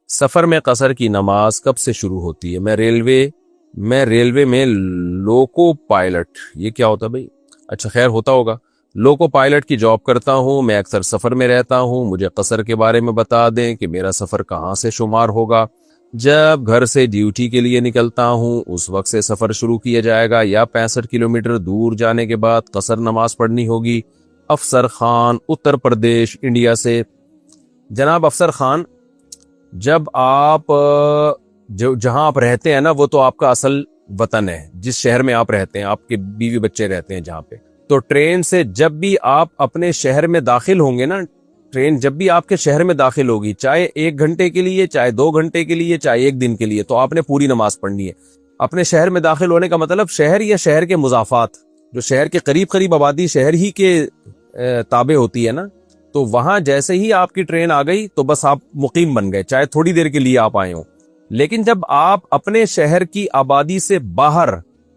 سفر میں قصر کی نماز کب سے شروع ہوتی ہے؟ میں ریلوے میں لوکو پائلٹ، یہ کیا ہوتا ہے بھائی؟ اچھا خیر ہوتا ہوگا، لوکو پائلٹ کی جاب کرتا ہوں، میں اکثر سفر میں رہتا ہوں، مجھے قصر کے بارے میں بتا دیں کہ میرا سفر کہاں سے شمار ہوگا؟ جب گھر سے ڈیوٹی کے لیے نکلتا ہوں اس وقت سے سفر شروع کیا جائے گا یا 65 کلومیٹر دور جانے کے بعد قصر نماز پڑھنی ہوگی؟ افسر خان، اتر پردیش، انڈیا سے۔ جناب افسر خان، جب آپ جہاں آپ رہتے ہیں نا وہ تو آپ کا اصل وطن ہے، جس شہر میں آپ رہتے ہیں، آپ کے بیوی بچے رہتے ہیں جہاں پہ، تو ٹرین سے جب بھی آپ اپنے شہر میں داخل ہوں گے نا، ٹرین جب بھی آپ کے شہر میں داخل ہوگی، چاہے 1 گھنٹے کے لیے، چاہے 2 گھنٹے کے لیے، چاہے 1 دن کے لیے، تو آپ نے پوری نماز پڑھنی ہے۔ اپنے شہر میں داخل ہونے کا مطلب شہر یا شہر کے مضافات، جو شہر کے قریب قریب آبادی شہر ہی کے تابع ہوتی ہے نا، تو وہاں جیسے ہی آپ کی ٹرین آ گئی تو بس آپ مقیم بن گئے، چاہے تھوڑی دیر کے لیے آپ آئے ہوں۔ لیکن جب آپ اپنے شہر کی آبادی سے باہر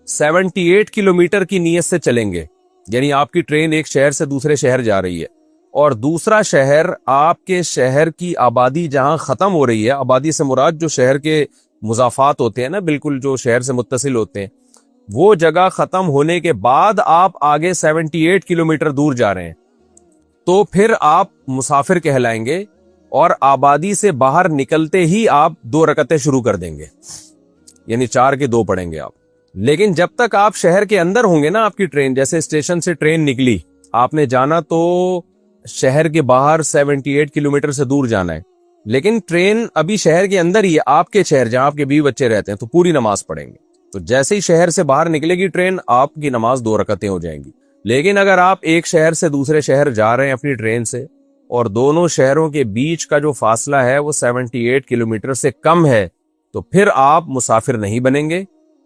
78 کلومیٹر کی نیت سے چلیں گے، یعنی آپ کی ٹرین ایک شہر سے دوسرے شہر جا رہی ہے اور دوسرا شہر آپ کے شہر کی آبادی جہاں ختم ہو رہی ہے، آبادی سے مراد جو شہر کے مضافات ہوتے ہیں نا، بالکل جو شہر سے متصل ہوتے ہیں، وہ جگہ ختم ہونے کے بعد آپ آگے 78 کلومیٹر دور جا رہے ہیں، تو پھر آپ مسافر کہلائیں گے اور آبادی سے باہر نکلتے ہی آپ 2 رکعتیں شروع کر دیں گے، یعنی 4 کے 2 پڑھیں گے آپ۔ لیکن جب تک آپ شہر کے اندر ہوں گے نا، آپ کی ٹرین جیسے اسٹیشن سے ٹرین نکلی، آپ نے جانا تو شہر کے باہر 78 کلومیٹر سے دور جانا ہے، لیکن ٹرین ابھی شہر کے اندر ہی ہے، آپ کے شہر جہاں آپ کے بیوی بچے رہتے ہیں، تو پوری نماز پڑھیں گے۔ تو جیسے ہی شہر سے باہر نکلے گی ٹرین، آپ کی نماز 2 رکعتیں ہو جائیں گی۔ لیکن اگر آپ ایک شہر سے دوسرے شہر جا رہے ہیں اپنی ٹرین سے اور دونوں شہروں کے بیچ کا جو فاصلہ ہے وہ 78 کلومیٹر سے کم ہے، تو پھر آپ مسافر نہیں بنیں گے،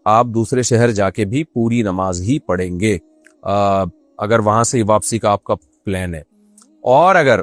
آپ دوسرے شہر جا کے بھی پوری نماز ہی پڑھیں گے، اگر وہاں سے واپسی کا آپ کا پلان ہے۔ اور اگر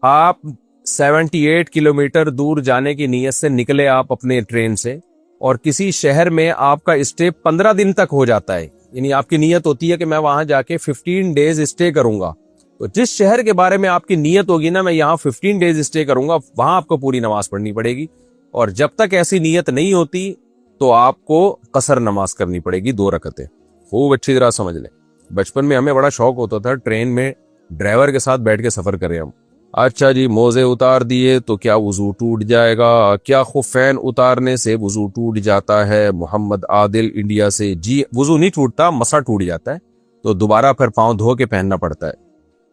آپ 78 کلومیٹر دور جانے کی نیت سے نکلے آپ اپنے ٹرین سے اور کسی شہر میں آپ کا اسٹے 15 دن تک ہو جاتا ہے، یعنی آپ کی نیت ہوتی ہے کہ میں وہاں جا کے 15 ڈیز اسٹے کروں گا، تو جس شہر کے بارے میں آپ کی نیت ہوگی نا میں یہاں 15 ڈیز اسٹے کروں گا، وہاں آپ کو پوری نماز پڑھنی پڑے گی۔ اور جب تک ایسی نیت نہیں ہوتی تو آپ کو قصر نماز کرنی پڑے گی 2 رکعتیں۔ خوب اچھی طرح سمجھ لیں، بچپن میں ہمیں بڑا شوق ہوتا تھا ٹرین میں ڈرائیور کے ساتھ بیٹھ کے سفر کریں ہم۔ اچھا جی، موزے اتار دیے تو کیا وضو ٹوٹ جائے گا؟ کیا خفین اتارنے سے وضو ٹوٹ جاتا ہے؟ محمد عادل انڈیا سے۔ جی وضو نہیں ٹوٹتا، مسا ٹوٹ جاتا ہے، تو دوبارہ پھر پاؤں دھو کے پہننا پڑتا ہے۔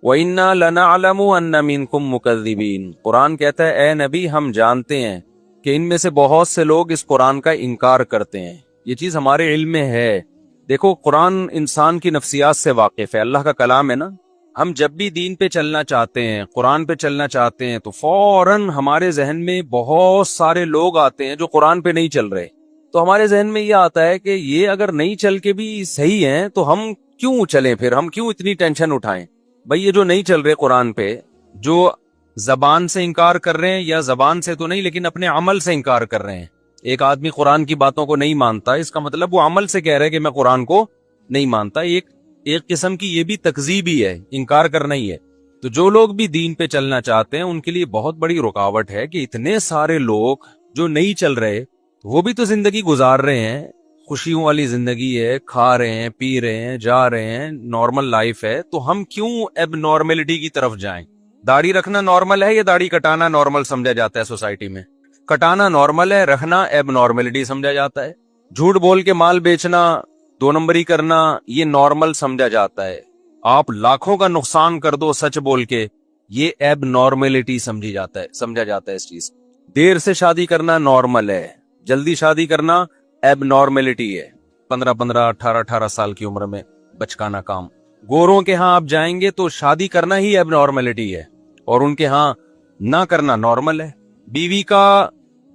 وَإِنَّا لَنَعْلَمُ أَنَّ مِنْكُمْ مُكَذِّبِينَ، قرآن کہتا ہے اے نبی ہم جانتے ہیں کہ ان میں سے بہت سے لوگ اس قرآن کا انکار کرتے ہیں، یہ چیز ہمارے علم میں ہے۔ دیکھو قرآن انسان کی نفسیات سے واقف ہے، اللہ کا کلام ہے نا، ہم جب بھی دین پہ چلنا چاہتے ہیں، قرآن پہ چلنا چاہتے ہیں، تو فوراً ہمارے ذہن میں بہت سارے لوگ آتے ہیں جو قرآن پہ نہیں چل رہے، تو ہمارے ذہن میں یہ آتا ہے کہ یہ اگر نہیں چل کے بھی صحیح ہیں تو ہم کیوں چلیں، پھر ہم کیوں اتنی ٹینشن اٹھائیں؟ بھئی یہ جو نہیں چل رہے قرآن پہ، جو زبان سے انکار کر رہے ہیں، یا زبان سے تو نہیں لیکن اپنے عمل سے انکار کر رہے ہیں، ایک آدمی قرآن کی باتوں کو نہیں مانتا، اس کا مطلب وہ عمل سے کہہ رہے کہ میں قرآن کو نہیں مانتا، ایک قسم کی یہ بھی تکذیب ہی ہے، انکار کرنا ہی ہے۔ تو جو لوگ بھی دین پہ چلنا چاہتے ہیں ان کے لیے بہت بڑی رکاوٹ ہے کہ اتنے سارے لوگ جو نہیں چل رہے، وہ بھی تو زندگی گزار رہے ہیں، خوشیوں والی زندگی ہے، کھا رہے ہیں، پی رہے ہیں، جا رہے ہیں، نارمل لائف ہے، تو ہم کیوں اب نارملٹی کی طرف جائیں؟ داڑھی رکھنا نارمل ہے یا داڑھی کٹانا نارمل سمجھا جاتا ہے سوسائٹی میں؟ کٹانا نارمل ہے، رکھنا اب نارملٹی سمجھا جاتا ہے۔ جھوٹ بول کے مال بیچنا، 2 نمبری کرنا، یہ نارمل سمجھا جاتا ہے۔ آپ لاکھوں کا نقصان کر دو سچ بول کے، یہ اب نارملٹی سمجھا جاتا ہے اس چیز۔ دیر سے شادی کرنا نارمل ہے، جلدی شادی کرنا اب نارملٹی ہے، 15 18 سال کی عمر میں بچکانا کام۔ گوروں کے ہاں آپ جائیں گے تو شادی کرنا ہی اب نارملٹی ہے اور ان کے ہاں نہ کرنا نارمل ہے۔ بیوی کا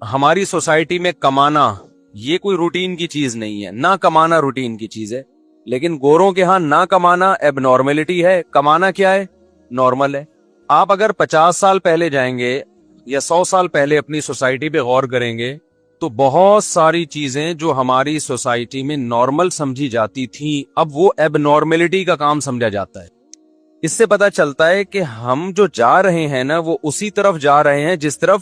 ہماری سوسائٹی میں کمانا یہ کوئی روٹین کی چیز نہیں ہے، نہ کمانا روٹین کی چیز ہے، لیکن گوروں کے ہاں نہ کمانا اب نارملٹی ہے، کمانا کیا ہے؟ نارمل ہے۔ آپ اگر 50 سال پہلے جائیں گے یا 100 سال پہلے اپنی سوسائٹی پہ غور کریں گے تو بہت ساری چیزیں جو ہماری سوسائٹی میں نارمل سمجھی جاتی تھیں اب وہ اب نارملٹی کا کام سمجھا جاتا ہے۔ اس سے پتہ چلتا ہے کہ ہم جو جا رہے ہیں نا وہ اسی طرف جا رہے ہیں جس طرف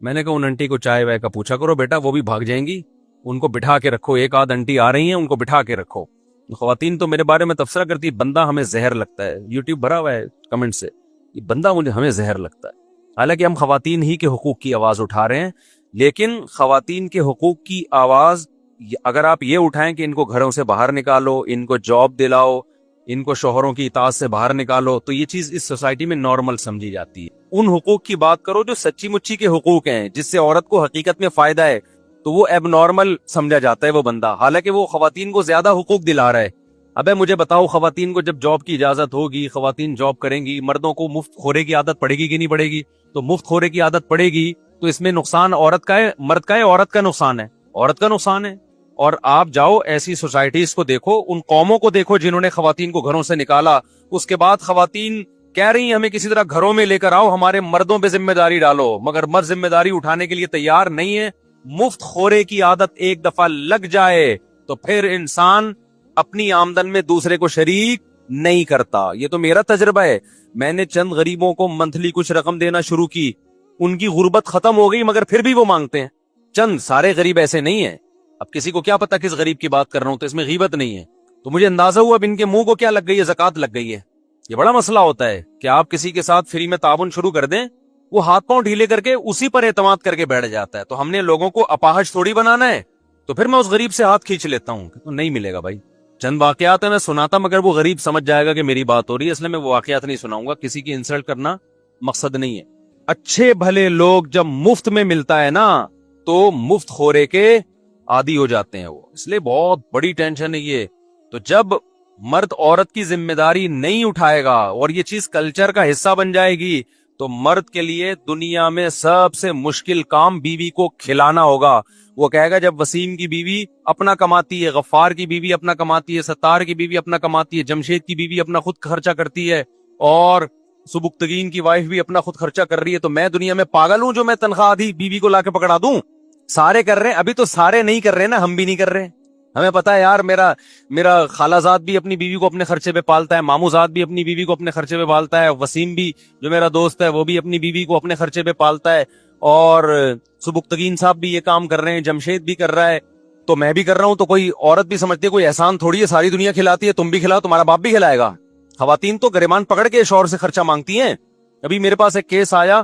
میں نے کہا ان آنٹی کو چائے وائے کا پوچھا کرو بیٹا, وہ بھی بھاگ جائیں گی, ان کو بٹھا کے رکھو, ایک آدھ آنٹی آ رہی ہیں ان کو بٹھا کے رکھو. خواتین تو میرے بارے میں تبصرہ کرتی, بندہ ہمیں زہر لگتا ہے, یوٹیوب بھرا ہوا ہے کمنٹ سے, یہ بندہ ہمیں زہر لگتا ہے. حالانکہ ہم خواتین ہی کے حقوق کی آواز اٹھا رہے ہیں, لیکن خواتین کے حقوق کی آواز اگر آپ یہ اٹھائیں کہ ان کو گھروں سے باہر نکالو, ان کو جاب دلاؤ, ان کو شوہروں کی اطاعت سے باہر نکالو, تو یہ چیز اس سوسائٹی میں نارمل سمجھی جاتی ہے. ان حقوق کی بات کرو جو سچی مچی کے حقوق ہیں, جس سے عورت کو حقیقت میں فائدہ ہے, تو وہ ایب نارمل سمجھا جاتا ہے وہ بندہ, حالانکہ وہ خواتین کو زیادہ حقوق دلا رہا ہے. ابے مجھے بتاؤ, خواتین کو جب جاب کی اجازت ہوگی, خواتین جاب کریں گی, مردوں کو مفت خورے کی عادت پڑے گی کہ نہیں پڑے گی؟ تو مفت خورے کی عادت پڑے گی تو اس میں نقصان عورت کا ہے, مرد کا ہے؟ عورت کا نقصان ہے, عورت کا نقصان ہے. اور آپ جاؤ ایسی سوسائٹیز کو دیکھو, ان قوموں کو دیکھو جنہوں نے خواتین کو گھروں سے نکالا, اس کے بعد خواتین کہہ رہی ہیں ہمیں کسی طرح گھروں میں لے کر آؤ, ہمارے مردوں پہ ذمہ داری ڈالو, مگر مرد ذمہ داری اٹھانے کے لیے تیار نہیں ہے. مفت خورے کی عادت ایک دفعہ لگ جائے تو پھر انسان اپنی آمدن میں دوسرے کو شریک نہیں کرتا. یہ تو میرا تجربہ ہے. میں نے چند غریبوں کو منتھلی کچھ رقم دینا شروع کی, ان کی غربت ختم ہو گئی مگر پھر بھی وہ مانگتے ہیں. چند, سارے غریب ایسے نہیں ہیں. اب کسی کو کیا پتا کس غریب کی بات کر رہا ہوں, تو اس میں غیبت نہیں ہے. تو مجھے اندازہ ہوا اب ان کے منہ کو کیا لگ گئی ہے, زکات لگ گئی ہے. یہ بڑا مسئلہ ہوتا ہے کہ آپ کسی کے ساتھ فری میں تعاون شروع کر دیں, وہ ہاتھ پاؤں ڈھیلے کر کے اسی پر اعتماد کر کے بیٹھ جاتا ہے. تو ہم نے لوگوں کو اپاہج تھوڑی بنانا ہے, تو پھر میں اس غریب سے ہاتھ کھینچ لیتا ہوں, تو نہیں ملے گا بھائی. چند واقعات میں سناتا مگر وہ غریب سمجھ جائے گا کہ میری بات ہو رہی ہے, اس لیے میں وہ واقعات نہیں سناؤں گا. کسی کی انسلٹ کرنا مقصد نہیں ہے. اچھے بھلے لوگ جب مفت میں ملتا ہے نا تو مفت خورے کے عادی ہو جاتے ہیں وہ, اس لیے بہت بڑی ٹینشن ہے یہ. تو جب مرد عورت کی ذمہ داری نہیں اٹھائے گا اور یہ چیز کلچر کا حصہ بن جائے گی, تو مرد کے لیے دنیا میں سب سے مشکل کام بیوی کو کھلانا ہوگا. وہ کہے گا جب وسیم کی بیوی اپنا کماتی ہے, غفار کی بیوی اپنا کماتی ہے, ستار کی بیوی اپنا کماتی ہے, جمشید کی بیوی اپنا خود خرچہ کرتی ہے, اور سبکتگین کی وائف بھی اپنا خود خرچہ کر رہی ہے, تو میں دنیا میں پاگل ہوں جو میں تنخواہ آدھی بیوی کو لا کے پکڑا دوں؟ سارے کر رہے ہیں. ابھی تو سارے نہیں کر رہے نا, ہم بھی نہیں کر رہے. ہمیں پتا ہے یار, میرا خالہ زاد بھی اپنی بیوی کو اپنے خرچے پہ پالتا ہے, مامو زاد بھی اپنی بیوی کو اپنے خرچے پہ پالتا ہے, وسیم بھی جو میرا دوست ہے وہ بھی اپنی بیوی کو اپنے خرچے پہ پالتا ہے, اور سبکتگین صاحب بھی یہ کام کر رہے ہیں, جمشید بھی کر رہا ہے, تو میں بھی کر رہا ہوں. تو کوئی عورت بھی سمجھتی ہے کوئی احسان تھوڑی ہے, ساری دنیا کھلاتی ہے, تم بھی کھلاؤ, تمہارا باپ بھی کھلائے گا. خواتین تو گریبان پکڑ کے شوہر سے خرچہ مانگتی ہیں. ابھی میرے پاس ایک کیس آیا,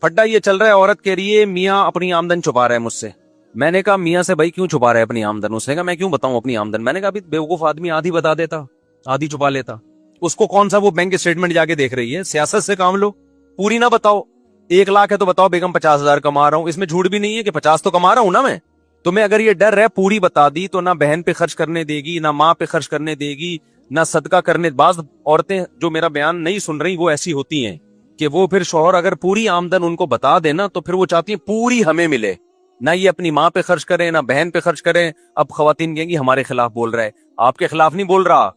پھڈا یہ چل رہا ہے, عورت کہہ رہی ہے میاں اپنی آمدن چھپا رہا ہے مجھ سے. میں نے کہا میاں سے بھائی کیوں چھپا رہا ہے اپنی آمدن؟ اس نے کہا میں کیوں بتاؤں اپنی آمدن. میں نے کہا ابھی بیوقوف آدمی آدھی بتا دیتا, آدھی چھپا لیتا. اس کو کون سا وہ بینک اسٹیٹمنٹ جا کے دیکھ رہی ہے؟ سیاست سے کام لو, پوری نہ بتاؤ. 1 لاکھ ہے تو بتاؤ بیگم 50,000 کما رہا ہوں, اس میں جھوٹ بھی نہیں ہے کہ 50 تو کما رہا ہوں نا میں. تمہیں اگر یہ ڈر ہے پوری بتا دی تو نہ بہن پہ خرچ کرنے دے گی, نہ ماں پہ خرچ کرنے دے گی, نہ صدقہ کرنے. بعض عورتیں جو میرا بیان نہیں سن رہی وہ ایسی ہوتی ہیں کہ وہ پھر شوہر اگر پوری آمدن ان کو بتا دینا تو پھر وہ چاہتی ہیں پوری ہمیں ملے, نہ یہ اپنی ماں پہ خرچ کریں نہ بہن پہ خرچ کریں. اب خواتین کہیں گی ہمارے خلاف بول رہا ہے. آپ کے خلاف نہیں بول رہا,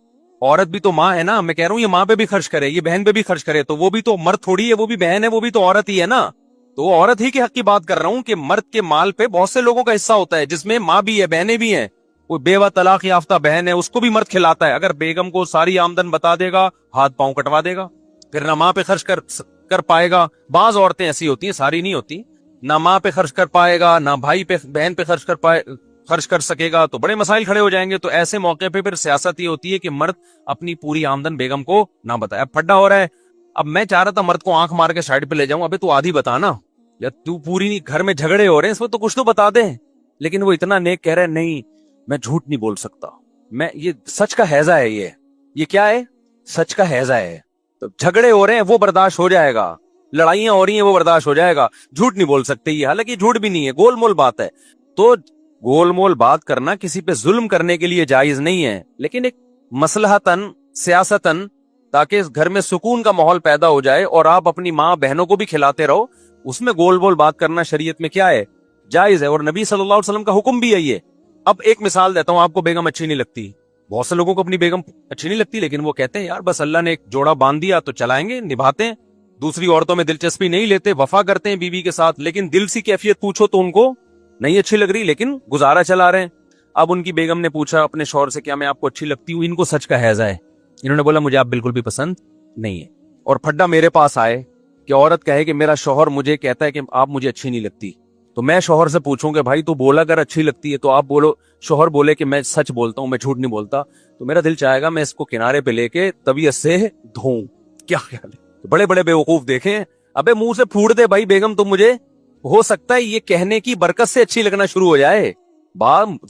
عورت بھی تو ماں ہے نا. میں کہہ رہا ہوں یہ ماں پہ بھی خرچ کرے, یہ بہن پہ بھی خرچ کرے, تو وہ بھی تو مرد تھوڑی ہے, وہ بھی بہن ہے, وہ بھی تو عورت ہی ہے نا. تو وہ عورت ہی کے حق کی بات کر رہا ہوں کہ مرد کے مال پہ بہت سے لوگوں کا حصہ ہوتا ہے, جس میں ماں بھی ہے, بہنیں بھی ہیں. کوئی بیوہ طلاق یافتہ بہن ہے, اس کو بھی مرد کھلاتا ہے. اگر بیگم کو ساری آمدن بتا دے گا ہاتھ پاؤں کٹوا دے گا, پھر نہ ماں پہ خرچ کر پائے گا. بعض عورتیں ایسی ہوتی ہیں, ساری نہیں ہوتی, نہ ماں پہ خرچ کر پائے گا, نہ بھائی پہ بہن پہ خرچ کر سکے گا, تو بڑے مسائل کھڑے ہو جائیں گے. تو ایسے موقع پہ پھر سیاست یہ ہوتی ہے کہ مرد اپنی پوری آمدن بیگم کو نہ بتائے. اب پھڈا ہو رہا ہے. اب میں چاہ رہا تھا مرد کو آنکھ مار کے سائڈ پہ لے جاؤں, ابھی تو آدھی بتا نا, یا تو پوری نہیں, گھر میں جھگڑے ہو رہے ہیں اس وقت تو کچھ تو بتا دیں. لیکن وہ اتنا نیک کہہ رہے نہیں میں جھوٹ نہیں بول سکتا, میں یہ سچ کا ہیضہ ہے, یہ کیا ہے, سچ کا ہیضہ ہے. تو جھگڑے ہو رہے ہیں وہ برداشت ہو جائے گا, لڑائیاں ہو رہی ہیں وہ برداشت ہو جائے گا, جھوٹ نہیں بول سکتے. یہ حالانکہ جھوٹ بھی نہیں ہے, گول مول بات ہے. تو گول مول بات کرنا کسی پہ ظلم کرنے کے لیے جائز نہیں ہے, لیکن ایک مصلحتاً سیاستاً تاکہ اس گھر میں سکون کا ماحول پیدا ہو جائے اور آپ اپنی ماں بہنوں کو بھی کھلاتے رہو, اس میں گول بول بات کرنا شریعت میں کیا ہے, جائز ہے. اور نبی صلی اللہ علیہ وسلم کا حکم بھی ہے یہ. اب ایک مثال دیتا ہوں, آپ کو بیگم اچھی نہیں لگتی, بہت سے لوگوں کو اپنی بیگم اچھی نہیں لگتی, لیکن وہ کہتے ہیں یار بس اللہ نے ایک جوڑا باندھ دیا تو چلائیں گے, نبھاتے ہیں, دوسری عورتوں میں دلچسپی نہیں لیتے, وفا کرتے ہیں بیوی کے ساتھ. لیکن دل سی کیفیت پوچھو تو ان کو نہیں اچھی لگ رہی, لیکن گزارا چلا رہے ہیں. اب ان کی بیگم نے پوچھا اپنے شوہر سے کیا میں آپ کو اچھی لگتی ہوں؟ ان کو سچ کا ہیضہ ہے, انہوں نے بولا مجھے آپ بالکل بھی پسند نہیں ہے. اور پھڈا میرے پاس آئے کہ عورت کہے کہ میرا شوہر مجھے کہتا ہے کہ آپ مجھے اچھی نہیں لگتی, تو میں شوہر سے پوچھوں کہ بھائی تو بولا اگر اچھی لگتی ہے, تو آپ بولو, شوہر بولے کہ میں سچ بولتا ہوں, میں جھوٹ نہیں بولتا, تو میرا دل چاہے گا میں اس کو کنارے پہ لے کے طبیعت سے دھوؤں. کیا خیال ہے؟ بڑے بڑے بیوقوف دیکھیں, ابے منہ سے پھوٹ دے بھائی بیگم تم مجھے, ہو سکتا ہے یہ کہنے کی برکت سے اچھی لگنا شروع ہو جائے.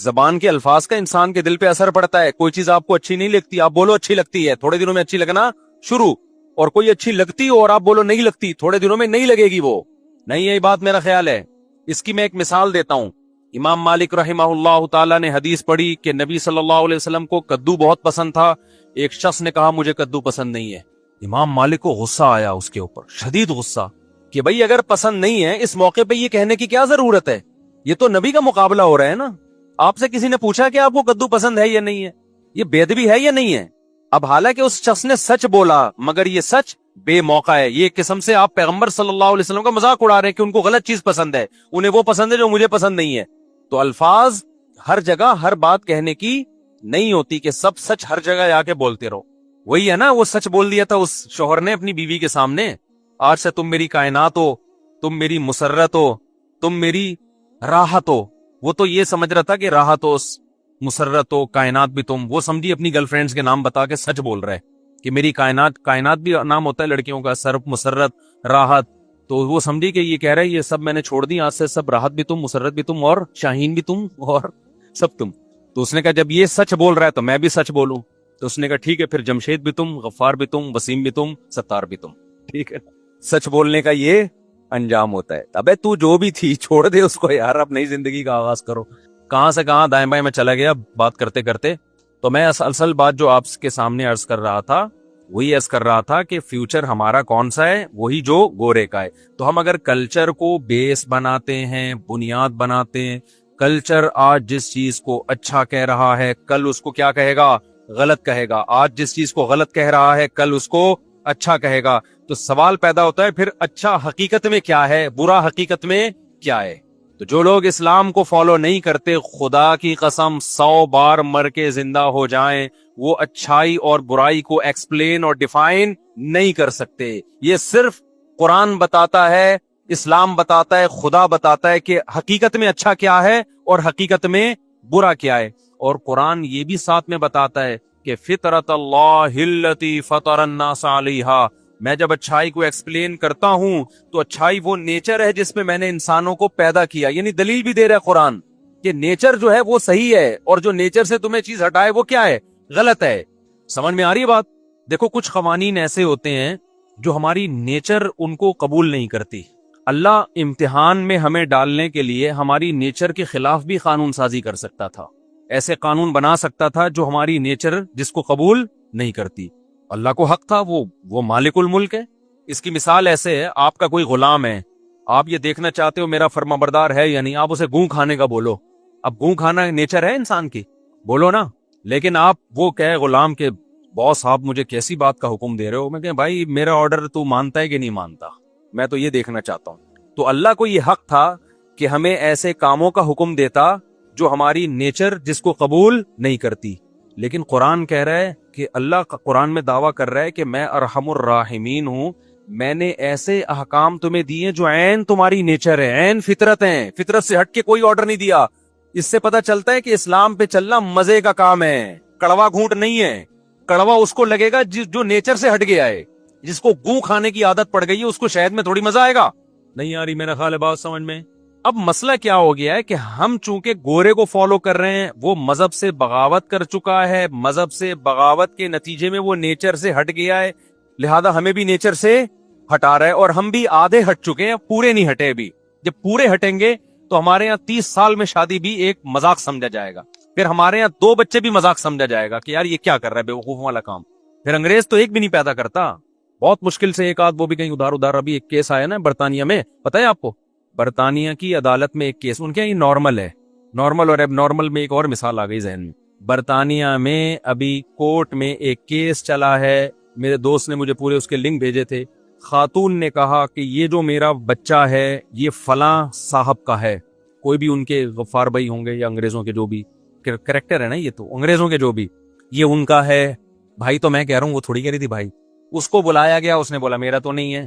زبان کے الفاظ کا انسان کے دل پہ اثر پڑتا ہے. کوئی چیز آپ کو اچھی نہیں لگتی, آپ بولو اچھی لگتی ہے, تھوڑے دنوں میں اچھی لگنا شروع, اور کوئی اچھی لگتی ہو اور آپ بولو نہیں لگتی, تھوڑے دنوں میں نہیں لگے گی وہ. نہیں, یہی بات میرا خیال ہے. اس کی میں ایک مثال دیتا ہوں. امام مالک رحمہ اللہ تعالی نے حدیث پڑھی کہ نبی صلی اللہ علیہ وسلم کو کدو بہت پسند تھا. ایک شخص نے کہا مجھے کدو پسند نہیں ہے. امام مالک کو غصہ آیا اس کے اوپر, شدید غصہ, کہ بھئی اگر پسند نہیں ہے اس موقع پہ یہ کہنے کی کیا ضرورت ہے, یہ تو نبی کا مقابلہ ہو رہا ہے نا. آپ سے کسی نے پوچھا کہ آپ کو کدو پسند ہے یا نہیں ہے, یہ بے ادبی ہے یا نہیں ہے. اب حالانکہ اس شخص نے سچ بولا, مگر یہ سچ بے موقع ہے. یہ ایک قسم سے آپ پیغمبر صلی اللہ علیہ وسلم کا مذاق اڑا رہے ہیں کہ ان کو غلط چیز پسند ہے, انہیں وہ پسند ہے جو مجھے پسند نہیں ہے. تو الفاظ ہر جگہ ہر بات کہنے کی نہیں ہوتی کہ سب سچ ہر جگہ آ کے بولتے رہو. وہی ہے نا, وہ سچ بول دیا تھا اس شوہر نے اپنی بیوی کے سامنے, آج سے تم میری کائنات ہو, تم میری مسرت ہو, تم میری راحت ہو. وہ تو یہ سمجھ رہا تھا کہ راحت ہو, مسرت ہو, کائنات بھی تم. وہ سمجھی اپنی گرل فرینڈز کے نام بتا کے سچ بول رہے کہ میری کائنات, کائنات بھی نام ہوتا ہے لڑکیوں کا, سرف, مسرت, راحت. تو وہ سمجھی کہ یہ کہہ رہے یہ سب میں نے چھوڑ دی, آج سے سب راحت بھی تم, مسرت بھی تم, اور شاہین بھی تم, اور سب تم. تو اس نے کہا جب یہ سچ بول رہا ہے تو میں بھی سچ بولوں. تو اس نے کہا ٹھیک ہے, پھر جمشید بھی تم, غفار بھی تم, وسیم بھی تم, ستار بھی تم. ٹھیک ہے, سچ بولنے کا یہ انجام ہوتا ہے. ابے تو جو بھی تھی چھوڑ دے اس کو یار, اب نئی زندگی کا آغاز کرو. کہاں سے کہاں دائیں بائیں میں چلا گیا بات کرتے کرتے. تو میں اصل بات جو آپ کے سامنے عرض کر رہا تھا وہی عرض کر رہا تھا کہ فیوچر ہمارا کون سا ہے, وہی جو گورے کا ہے. تو ہم اگر کلچر کو بیس بناتے ہیں, بنیاد بناتے ہیں, کلچر آج جس چیز کو اچھا کہہ رہا ہے کل اس کو کیا کہے گا, غلط کہے گا. آج جس چیز کو غلط کہہ رہا ہے کل اس کو اچھا کہے گا. تو سوال پیدا ہوتا ہے پھر اچھا حقیقت میں کیا ہے, برا حقیقت میں کیا ہے. تو جو لوگ اسلام کو فالو نہیں کرتے, خدا کی قسم 100 بار مر کے زندہ ہو جائیں, وہ اچھائی اور برائی کو ایکسپلین اور ڈیفائن نہیں کر سکتے. یہ صرف قرآن بتاتا ہے, اسلام بتاتا ہے, خدا بتاتا ہے کہ حقیقت میں اچھا کیا ہے اور حقیقت میں برا کیا ہے. اور قرآن یہ بھی ساتھ میں بتاتا ہے کہ فطرت اللہ التی فطر الناس علیہا. میں جب اچھائی کو ایکسپلین کرتا ہوں تو اچھائی وہ نیچر ہے جس میں میں نے انسانوں کو پیدا کیا. یعنی دلیل بھی دے رہا ہے قرآن کہ نیچر جو ہے وہ صحیح ہے, اور جو نیچر سے تمہیں چیز ہٹائے وہ کیا ہے, غلط ہے. سمجھ میں آ رہی ہے بات؟ دیکھو کچھ قوانین ایسے ہوتے ہیں جو ہماری نیچر ان کو قبول نہیں کرتی. اللہ امتحان میں ہمیں ڈالنے کے لیے ہماری نیچر کے خلاف بھی قانون سازی کر سکتا تھا. ایسے قانون بنا سکتا تھا جو ہماری نیچر جس کو قبول نہیں کرتی. اللہ کو حق تھا, وہ مالک الملک ہے. اس کی مثال ایسے ہے, آپ کا کوئی غلام ہے, آپ یہ دیکھنا چاہتے ہو میرا فرما بردار ہے یا نہیں, آپ اسے گوں کھانے کا بولو. اب گوں کھانا نیچر ہے انسان کی, بولو نا. لیکن آپ وہ کہے غلام کے باس آپ مجھے کیسی بات کا حکم دے رہے ہو, میں کہے بھائی میرا آرڈر تو مانتا ہے کہ نہیں مانتا, میں تو یہ دیکھنا چاہتا ہوں. تو اللہ کو یہ حق تھا کہ ہمیں ایسے کاموں کا حکم دیتا جو ہماری نیچر جس کو قبول نہیں کرتی. لیکن قرآن کہہ رہا ہے کہ اللہ قرآن میں دعویٰ کر رہا ہے کہ میں ارحم الراحمین ہوں. میں نے ایسے احکام تمہیں دیے جو عین تمہاری نیچر ہے, عین فطرت ہیں, فطرت سے ہٹ کے کوئی آرڈر نہیں دیا. اس سے پتہ چلتا ہے کہ اسلام پہ چلنا مزے کا کام ہے, کڑوا گھونٹ نہیں ہے. کڑوا اس کو لگے گا جو نیچر سے ہٹ گیا ہے, جس کو گوں کھانے کی عادت پڑ گئی ہے, اس کو شہد میں تھوڑی مزہ آئے گا. نہیں آ رہی میرا خیال ہے بات سمجھ میں. اب مسئلہ کیا ہو گیا ہے کہ ہم چونکہ گورے کو فالو کر رہے ہیں, وہ مذہب سے بغاوت کر چکا ہے, مذہب سے بغاوت کے نتیجے میں وہ نیچر سے ہٹ گیا ہے, لہذا ہمیں بھی نیچر سے ہٹا رہا ہے. اور ہم بھی آدھے ہٹ چکے ہیں, پورے نہیں ہٹے ابھی. جب پورے ہٹیں گے تو ہمارے یہاں 30 سال میں شادی بھی ایک مذاق سمجھا جائے گا. پھر ہمارے یہاں 2 بچے بھی مذاق سمجھا جائے گا کہ یار یہ کیا کر رہا ہے, بیوقوفوں والا کام. پھر انگریز تو ایک بھی نہیں پیدا کرتا, بہت مشکل سے ایک آدھ, وہ بھی کہیں ادھار. ابھی ایک کیس آیا نا برطانیہ میں, پتہ ہے آپ کو, برطانیہ کی عدالت میں ایک کیس, ان کے یہ نارمل ہے, نارمل اور اب نارمل میں ایک اور مثال آ گئی ذہن میں. برطانیہ میں ابھی کورٹ میں ایک کیس چلا ہے, میرے دوست نے مجھے پورے اس کے لنک بھیجے تھے. خاتون نے کہا کہ یہ جو میرا بچہ ہے یہ فلاں صاحب کا ہے, کوئی بھی ان کے غفار بھائی ہوں گے یا انگریزوں کے جو بھی کریکٹر ہے نا, یہ تو انگریزوں کے جو بھی, یہ ان کا ہے. بھائی تو میں کہہ رہا ہوں وہ تھوڑی کہہ رہی تھی بھائی. اس کو بلایا گیا, اس نے بولا میرا تو نہیں ہے.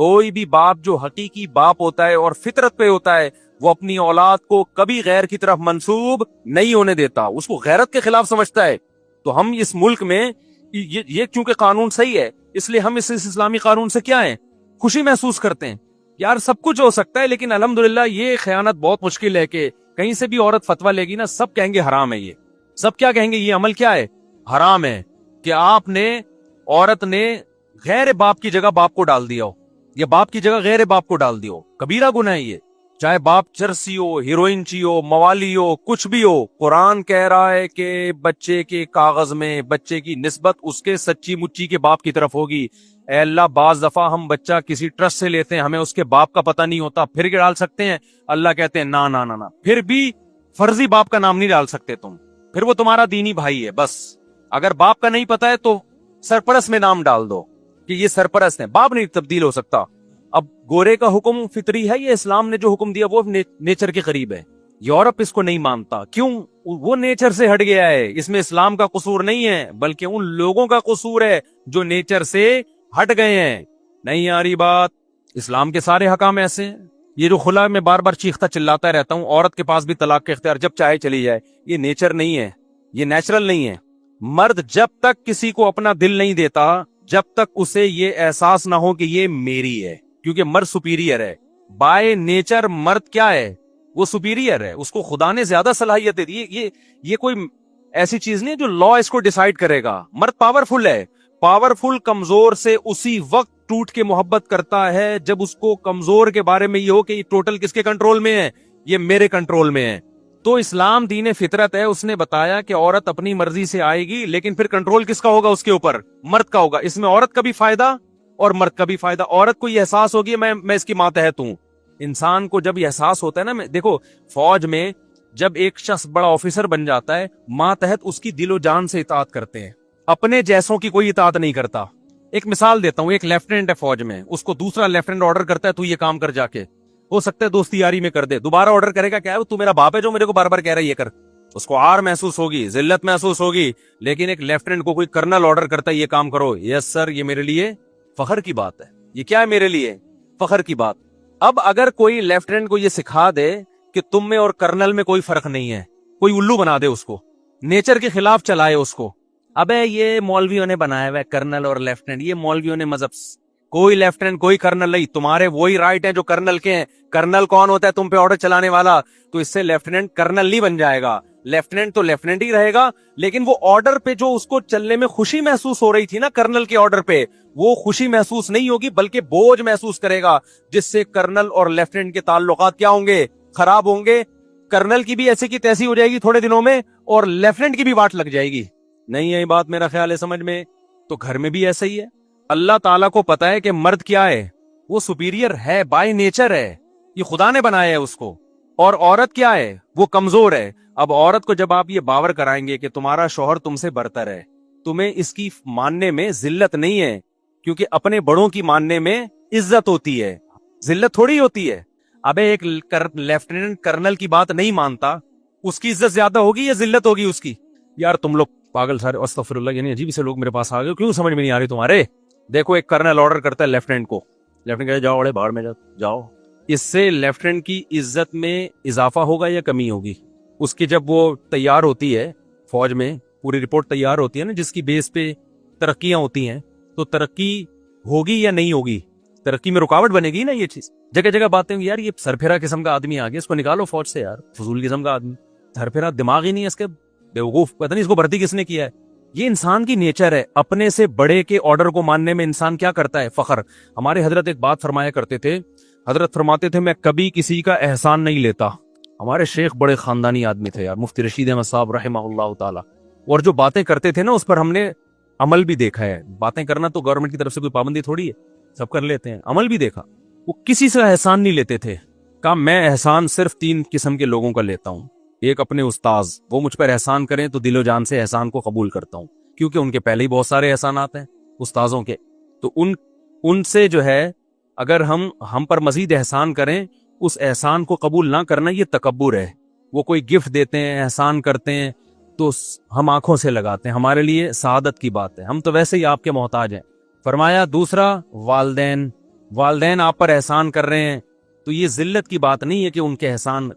کوئی بھی باپ جو حقیقی باپ ہوتا ہے اور فطرت پہ ہوتا ہے وہ اپنی اولاد کو کبھی غیر کی طرف منسوب نہیں ہونے دیتا, اس کو غیرت کے خلاف سمجھتا ہے. تو ہم اس ملک میں یہ چونکہ قانون صحیح ہے اس لیے ہم اس اسلامی قانون سے کیا ہیں, خوشی محسوس کرتے ہیں. یار سب کچھ ہو سکتا ہے لیکن الحمدللہ یہ خیانت بہت مشکل ہے کہ کہیں سے بھی عورت فتویٰ لے گی نا, سب کہیں گے حرام ہے, یہ سب کیا کہیں گے, یہ عمل کیا ہے, حرام ہے. کہ آپ نے عورت نے غیر باپ کی جگہ باپ کو ڈال دیا ہو یا باپ کی جگہ غیر باپ کو ڈال دیا ہو, کبیرہ گناہ ہے یہ. چاہے باپ چرسی ہو, ہیروئنچی ہو, موالی ہو, کچھ بھی ہو, قرآن کہہ رہا ہے کہ بچے کے کاغذ میں بچے کی نسبت اس کے سچی مچی کے باپ کی طرف ہوگی. اے اللہ, بعض دفعہ ہم بچہ کسی ٹرسٹ سے لیتے ہیں, ہمیں اس کے باپ کا پتہ نہیں ہوتا, پھر ڈال سکتے ہیں. اللہ کہتے ہیں نا نا نا نا, پھر بھی فرضی باپ کا نام نہیں ڈال سکتے تم, پھر وہ تمہارا دینی بھائی ہے. بس اگر باپ کا نہیں پتا ہے تو سرپرست میں نام ڈال دو کہ یہ سرپرست ہیں, باپ نہیں تبدیل ہو سکتا. اب گورے کا حکم فطری ہے, یہ اسلام نے جو حکم دیا وہ نیچر کے قریب ہے. یورپ اس کو نہیں مانتا, کیوں, وہ نیچر سے ہٹ گیا ہے. اس میں اسلام کا قصور نہیں ہے بلکہ ان لوگوں کا قصور ہے جو نیچر سے ہٹ گئے ہیں. نہیں آ رہی بات, اسلام کے سارے حکام ایسے ہیں. یہ جو خلا میں بار بار چیختا چلاتا رہتا ہوں, عورت کے پاس بھی طلاق کا اختیار جب چاہے چلی جائے, یہ نیچر نہیں ہے, یہ نیچرل نہیں ہے. مرد جب تک کسی کو اپنا دل نہیں دیتا جب تک اسے یہ احساس نہ ہو کہ یہ میری ہے, کیونکہ مرد سپیریئر ہے. بائی نیچر مرد کیا ہے, وہ سپیریئر ہے, اس کو خدا نے زیادہ صلاحیت دے دی. یہ کوئی ایسی چیز نہیں جو لا اس کو ڈیسائیڈ کرے گا. مرد پاورفل ہے, پاورفل کمزور سے اسی وقت ٹوٹ کے محبت کرتا ہے جب اس کو کمزور کے بارے میں یہ ہو کہ یہ ٹوٹل کس کے کنٹرول میں ہے, یہ میرے کنٹرول میں ہے. تو اسلام دین فطرت ہے, اس نے بتایا کہ عورت اپنی مرضی سے آئے گی لیکن پھر کنٹرول کس کا ہوگا اس کے اوپر, مرد کا ہوگا. اس میں عورت کا بھی فائدہ اور مرد کا بھی فائدہ. عورت کو یہ احساس ہوگی میں اس کی ماتحت ہوں. انسان کو جب یہ احساس ہوتا ہے نا, دیکھو فوج میں جب ایک شخص بڑا آفیسر بن جاتا ہے, ماتحت اس کی دل و جان سے اطاعت کرتے ہیں, اپنے جیسوں کی کوئی اطاعت نہیں کرتا. ایک مثال دیتا ہوں, ایک لیفٹیننٹ ہے فوج میں, اس کو دوسرا لیفٹیننٹ آرڈر کرتا ہے تو یہ کام کر, جا کے ہو سکتا ہے دوستی یاری میں کر دے, دوبارہ آرڈر کرے گا, کیا ہے تو میرا باپ ہے جو میرے کو بار بار کہہ رہا ہے یہ کر. اس کو آر محسوس ہوگی, ذلت محسوس ہوگی. لیکن ایک لیفٹیننٹ کو کوئی کرنل آرڈر کرتا ہے یہ کام کرو, یس سر, یہ میرے لیے فخر کی بات ہے. یہ کیا ہے میرے لیے فخر کی بات. اب اگر کوئی لیفٹیننٹ کو یہ سکھا دے کہ تم میں اور کرنل میں کوئی فرق نہیں ہے, کوئی الو بنا دے اس کو, نیچر کے خلاف چلائے اس کو, ابے یہ مولویوں نے بنایا ہوا ہے کرنل اور لیفٹیننٹ, یہ مولویوں نے مذہب, کوئی لیفٹیننٹ کوئی کرنل نہیں, تمہارے وہی رائٹ ہیں جو کرنل کے ہیں. کرنل کون ہوتا ہے, تم پہ آرڈر چلانے والا, تو اس سے لیفٹیننٹ کرنل نہیں بن جائے گا. لیفٹیننٹ تو لیفٹیننٹ ہی رہے گا, لیکن وہ آرڈر پہ جو اس کو چلنے میں خوشی محسوس ہو رہی تھی نا کرنل کے آرڈر پہ, وہ خوشی محسوس نہیں ہوگی بلکہ بوجھ محسوس کرے گا, جس سے کرنل اور لیفٹیننٹ کے تعلقات کیا ہوں گے, خراب ہوں گے. کرنل کی بھی ایسے کی تیسی ہو جائے گی تھوڑے دنوں میں, اور لیفٹیننٹ کی بھی واٹ لگ جائے گی. نہیں ہے بات, میرا خیال ہے سمجھ میں. تو گھر میں بھی ایسا ہی ہے. اللہ تعالیٰ کو پتا ہے کہ مرد کیا ہے, وہ سپیریئر ہے, بائی نیچر ہے, یہ خدا نے بنایا ہے اس کو, اور عورت کیا ہے, وہ کمزور ہے. اب عورت کو جب آپ یہ باور کرائیں گے کہ تمہارا شوہر تم سے برتر ہے, تمہیں اس کی ماننے میں ذلت نہیں ہے, کیونکہ اپنے بڑوں کی ماننے میں عزت ہوتی ہے, ذلت تھوڑی ہوتی ہے. ابے ایک لیفٹیننٹ کرنل کی بات نہیں مانتا, اس کی عزت زیادہ ہوگی یا ذلت ہوگی اس کی؟ یار تم لوگ پاگل سارے, استغفر اللہ, یعنی عجیب سے لوگ میرے پاس آ گئے, کیوں سمجھ میں نہیں آ رہی تمہارے. دیکھو ایک کرنل آرڈر کرتا ہے لیفٹیننٹ کو, لیفٹیننٹ کہتا ہے جاؤ بڑے باہر میں جاؤ. اس سے لیفٹیننٹ کی عزت میں اضافہ ہوگا یا کمی ہوگی؟ اس کی جب وہ تیار ہوتی ہے فوج میں, پوری رپورٹ تیار ہوتی ہے نا جس کی بیس پہ ترقیاں ہوتی ہیں, تو ترقی ہوگی یا نہیں ہوگی؟ ترقی میں رکاوٹ بنے گی نا یہ چیز. جگہ جگہ باتیں یار یہ سرپھیرا قسم کا آدمی آ گیا, اس کو نکالو فوج سے یار, فضول قسم کا آدمی, سرپھیرا دماغ ہی نہیں ہے اس کے, بیوقوف, پتہ نہیں اس کو بھرتی کس نے کیا ہے. یہ انسان کی نیچر ہے, اپنے سے بڑے کے آرڈر کو ماننے میں انسان کیا کرتا ہے, فخر. ہمارے حضرت ایک بات فرمایا کرتے تھے, حضرت فرماتے تھے میں کبھی کسی کا احسان نہیں لیتا. ہمارے شیخ بڑے خاندانی آدمی تھے یار, مفتی رشید احمد صاحب رحمہ اللہ تعالی, اور جو باتیں کرتے تھے نا اس پر ہم نے عمل بھی دیکھا ہے. باتیں کرنا تو گورنمنٹ کی طرف سے کوئی پابندی تھوڑی ہے, سب کر لیتے ہیں, عمل بھی دیکھا. وہ کسی سے احسان نہیں لیتے تھے. کہا میں احسان صرف 3 قسم کے لوگوں کا لیتا ہوں. ایک اپنے استاذ, وہ مجھ پر احسان کریں تو دل و جان سے احسان کو قبول کرتا ہوں, کیونکہ ان کے پہلے ہی بہت سارے احسانات ہیں استاذوں کے. تو ان سے جو ہے اگر ہم پر مزید احسان کریں, اس احسان کو قبول نہ کرنا یہ تکبر ہے. وہ کوئی گفٹ دیتے ہیں, احسان کرتے ہیں تو ہم آنکھوں سے لگاتے ہیں, ہمارے لیے سعادت کی بات ہے, ہم تو ویسے ہی آپ کے محتاج ہیں. فرمایا دوسرا والدین, والدین آپ پر احسان کر رہے ہیں تو یہ ذلت کی بات نہیں ہے کہ ان کے احسان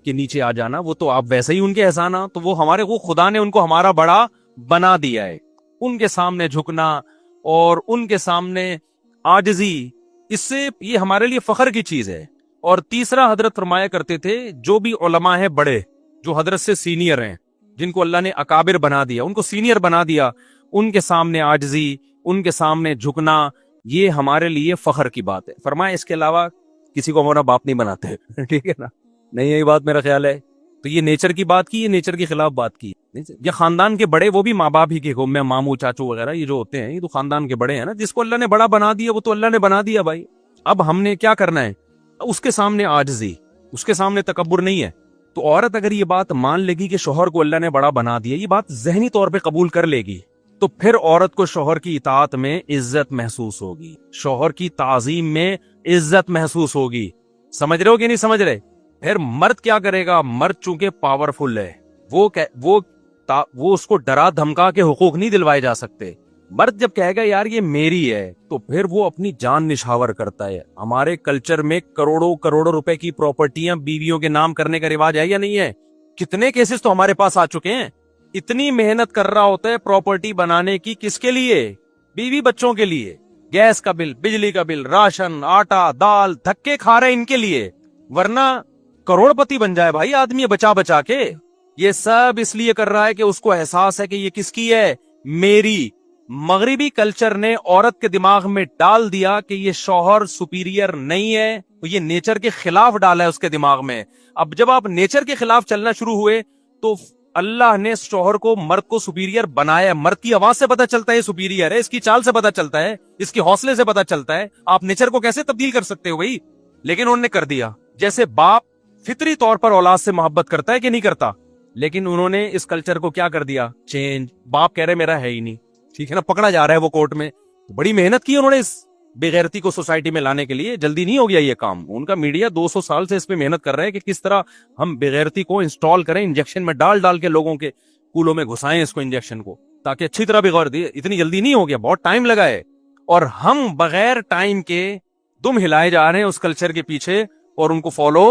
کے نیچے آ جانا، وہ تو آپ ویسے ہی ان کے احسان تو وہ خدا نے ان کو ہمارا بڑا بنا دیا ہے. ان کے سامنے جھکنا اور ان کے سامنے عاجزی، اس سے یہ ہمارے لیے فخر کی چیز ہے. اور تیسرا حضرت فرمایا کرتے تھے جو بھی علماء ہیں بڑے، جو حضرت سے سینئر ہیں، جن کو اللہ نے اکابر بنا دیا، ان کو سینئر بنا دیا، ان کے سامنے عاجزی، ان کے سامنے جھکنا، یہ ہمارے لیے فخر کی بات ہے. فرمایا اس کے علاوہ کسی کو ہمارا باپ نہیں بناتے. ٹھیک ہے نا؟ نہیں یہی بات میرا خیال ہے. تو یہ نیچر کی بات کی، یہ نیچر کے خلاف بات کی. یہ خاندان کے بڑے، وہ بھی ماں باپ ہی کے ہو، میں ماموں چاچو وغیرہ یہ جو ہوتے ہیں، یہ تو خاندان کے بڑے ہیں نا. جس کو اللہ نے بڑا بنا دیا وہ تو اللہ نے بنا دیا بھائی. اب ہم نے کیا کرنا ہے؟ اس کے سامنے عاجزی، اس کے سامنے تکبر نہیں ہے. تو عورت اگر یہ بات مان لے گی کہ شوہر کو اللہ نے بڑا بنا دیا، یہ بات ذہنی طور پہ قبول کر لے گی، تو پھر عورت کو شوہر کی اطاعت میں عزت محسوس ہوگی، شوہر کی تعظیم میں عزت محسوس ہوگی. سمجھ رہے ہو کہ نہیں سمجھ رہے؟ پھر مرد کیا کرے گا؟ مرد چونکہ پاورفل ہے، وہ اس کو ڈرا دھمکا کے حقوق نہیں دلوائے جا سکتے. مرد جب کہے گا یار یہ میری ہے، تو پھر وہ اپنی جان نشاور کرتا ہے. ہمارے کلچر میں کروڑوں کروڑوں روپے کی پراپرٹیاں بیویوں کے نام کرنے کا رواج ہے یا نہیں ہے؟ کتنے کیسز تو ہمارے پاس آ چکے ہیں. اتنی محنت کر رہا ہوتا ہے پراپرٹی بنانے کی، کس کے لیے؟ بیوی بچوں کے لیے. گیس کا بل، بجلی کا بل، راشن، آٹا، دال، دھکے کھا رہے ان کے لیے، ورنہ کروڑ پتی بن جائے بھائی آدمی بچا بچا کے. یہ سب اس لیے کر رہا ہے کہ اس کو احساس ہے کہ یہ کس کی ہے؟ میری. مغربی کلچر نے عورت کے دماغ میں ڈال دیا کہ یہ شوہر سپیریئر نہیں ہے، یہ نیچر کے خلاف ڈالا ہے اس کے دماغ میں. اب جب آپ نیچر کے خلاف چلنا شروع ہوئے تو اللہ نے شوہر کو، مرد کو سپیریئر بنایا. مرد کی آواز سے پتا چلتا ہے یہ سپیریئر ہے، اس کی چال سے پتا چلتا ہے، اس کی حوصلے سے پتا چلتا ہے. آپ نیچر کو کیسے تبدیل کر سکتے ہو بھائی؟ لیکن انہوں نے کر دیا. جیسے باپ فطری طور پر اولاد سے محبت کرتا ہے کہ نہیں کرتا، لیکن انہوں نے اس کلچر کو کیا کر دیا؟ چینج. باپ کہہ رہے میرا ہے ہی نہیں، ٹھیک ہے نا، پکڑا جا رہا ہے وہ کورٹ میں. بڑی محنت کی انہوں نے اس بےغیرتی کو سوسائٹی میں لانے کے لیے. جلدی نہیں ہو گیا یہ کام. ان کا میڈیا 200 سال سے اس پہ محنت کر رہا ہے کہ کس طرح ہم بےغیرتی کو انسٹال کریں، انجیکشن میں ڈال ڈال کے لوگوں کے کولوں میں گھسائیں اس کو، انجیکشن کو، تاکہ اچھی طرح بغیر دی. اتنی جلدی نہیں ہو گیا، بہت ٹائم لگا ہے. اور ہم بغیر ٹائم کے دم ہلائے جا رہے ہیں اس کلچر کے پیچھے اور ان کو فالو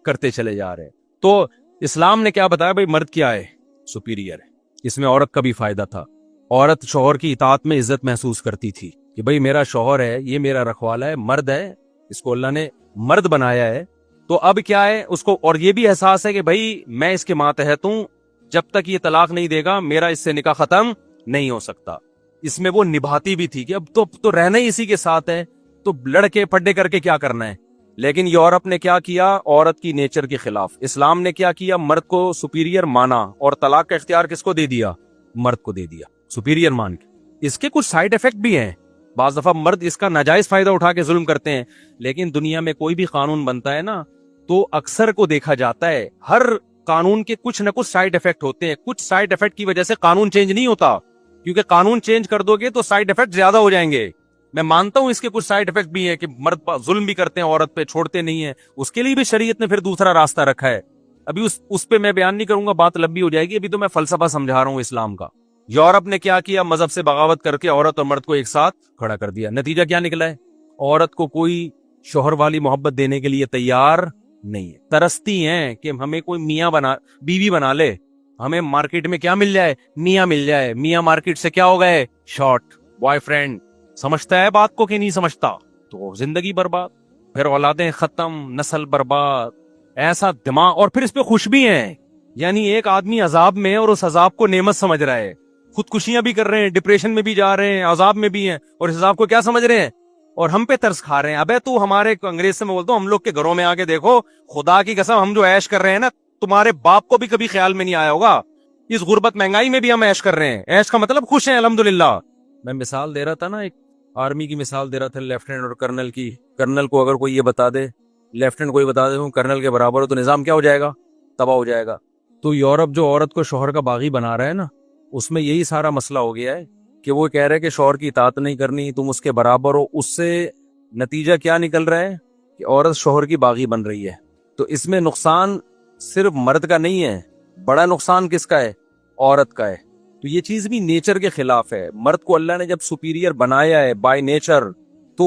کرتے چلے جا رہے ہیں. تو اسلام نے کیا بتایا بھائی؟ مرد کیا ہے؟ سپیریئر ہے. اس میں عورت کا بھی فائدہ تھا. عورت شوہر کی اطاعت میں عزت محسوس کرتی تھی کہ بھائی میرا شوہر ہے، یہ میرا رکھوالا ہے، مرد ہے، اس کو اللہ نے مرد بنایا ہے. تو اب کیا ہے اس کو، اور یہ بھی احساس ہے کہ بھائی میں اس کے ماتحت ہوں، جب تک یہ طلاق نہیں دے گا میرا اس سے نکاح ختم نہیں ہو سکتا. اس میں وہ نبھاتی بھی تھی کہ اب تو رہنا ہی اسی کے ساتھ ہے، تو لڑکے پڈے کر کے کیا کرنا ہے. لیکن یورپ نے کیا کیا؟ عورت کی نیچر کے خلاف. اسلام نے کیا کیا؟ مرد کو سپیریئر مانا اور طلاق کا اختیار کس کو دے دیا؟ مرد کو دے دیا، سپیریئر مان کے. اس کے کچھ سائیڈ ایفیکٹ بھی ہیں. بعض دفعہ مرد اس کا ناجائز فائدہ اٹھا کے ظلم کرتے ہیں. لیکن دنیا میں کوئی بھی قانون بنتا ہے نا، تو اکثر کو دیکھا جاتا ہے ہر قانون کے کچھ نہ کچھ سائیڈ ایفیکٹ ہوتے ہیں. کچھ سائیڈ ایفیکٹ کی وجہ سے قانون چینج نہیں ہوتا، کیونکہ قانون چینج کر دو گے تو سائیڈ ایفیکٹ زیادہ ہو جائیں گے. میں مانتا ہوں اس کے کچھ سائیڈ ایفیکٹ بھی ہیں کہ مرد ظلم بھی کرتے ہیں عورت پہ، چھوڑتے نہیں ہیں. اس کے لیے بھی شریعت نے پھر دوسرا راستہ رکھا ہے. ابھی اس پہ میں بیان نہیں کروں گا، بات لمبی ہو جائے گی. ابھی تو میں فلسفہ سمجھا رہا ہوں اسلام کا. یورپ نے کیا کیا؟ مذہب سے بغاوت کر کے عورت اور مرد کو ایک ساتھ کھڑا کر دیا. نتیجہ کیا نکلا ہے؟ عورت کو کوئی شوہر والی محبت دینے کے لیے تیار نہیں ہے. ترستی ہیں کہ ہمیں کوئی بیوی بنا لے. ہمیں مارکیٹ میں کیا مل جائے؟ میاں مل جائے. میاں مارکیٹ سے کیا ہو گئے؟ Short boy friend. سمجھتا ہے بات کو کہ نہیں سمجھتا؟ تو زندگی برباد، پھر اولادیں ختم، نسل برباد. ایسا دماغ، اور پھر اس پہ خوش بھی ہیں. یعنی ایک آدمی عذاب میں ہے اور اس عذاب کو نعمت سمجھ رہا ہے. خودکشیاں بھی کر رہے ہیں، ڈپریشن میں بھی جا رہے ہیں، عذاب میں بھی ہیں، اور اس عذاب کو کیا سمجھ رہے ہیں؟ اور ہم پہ ترس کھا رہے ہیں. ابے تو ہمارے انگریز سے میں بولتا ہوں، ہم لوگ کے گھروں میں آ کے دیکھو، خدا کی قسم ہم جو عیش کر رہے ہیں نا، تمہارے باپ کو بھی کبھی خیال میں نہیں آیا ہوگا. اس غربت مہنگائی میں بھی ہم عیش کر رہے ہیں. عیش کا مطلب خوش ہیں الحمدللہ. میں مثال دے رہا تھا نا، ایک آرمی کی مثال دے رہا تھا، لیفٹیننٹ اور کرنل کی. کرنل کو اگر کوئی یہ بتا دے، لیفٹیننٹ کوئی بتا دے کرنل کے برابر ہو، تو نظام کیا ہو جائے گا؟ تباہ ہو جائے گا. تو یورپ جو عورت کو شوہر کا باغی بنا رہا ہے نا، اس میں یہی سارا مسئلہ ہو گیا ہے کہ وہ کہہ رہے کہ شوہر کی اطاعت نہیں کرنی، تم اس کے برابر ہو. اس سے نتیجہ کیا نکل رہا ہے کہ عورت شوہر کی باغی بن رہی ہے. تو اس میں نقصان صرف مرد کا نہیں ہے، بڑا نقصان کس کا ہے؟ عورت کا ہے. تو یہ چیز بھی نیچر کے خلاف ہے. مرد کو اللہ نے جب سپیریئر بنایا ہے بائی نیچر، تو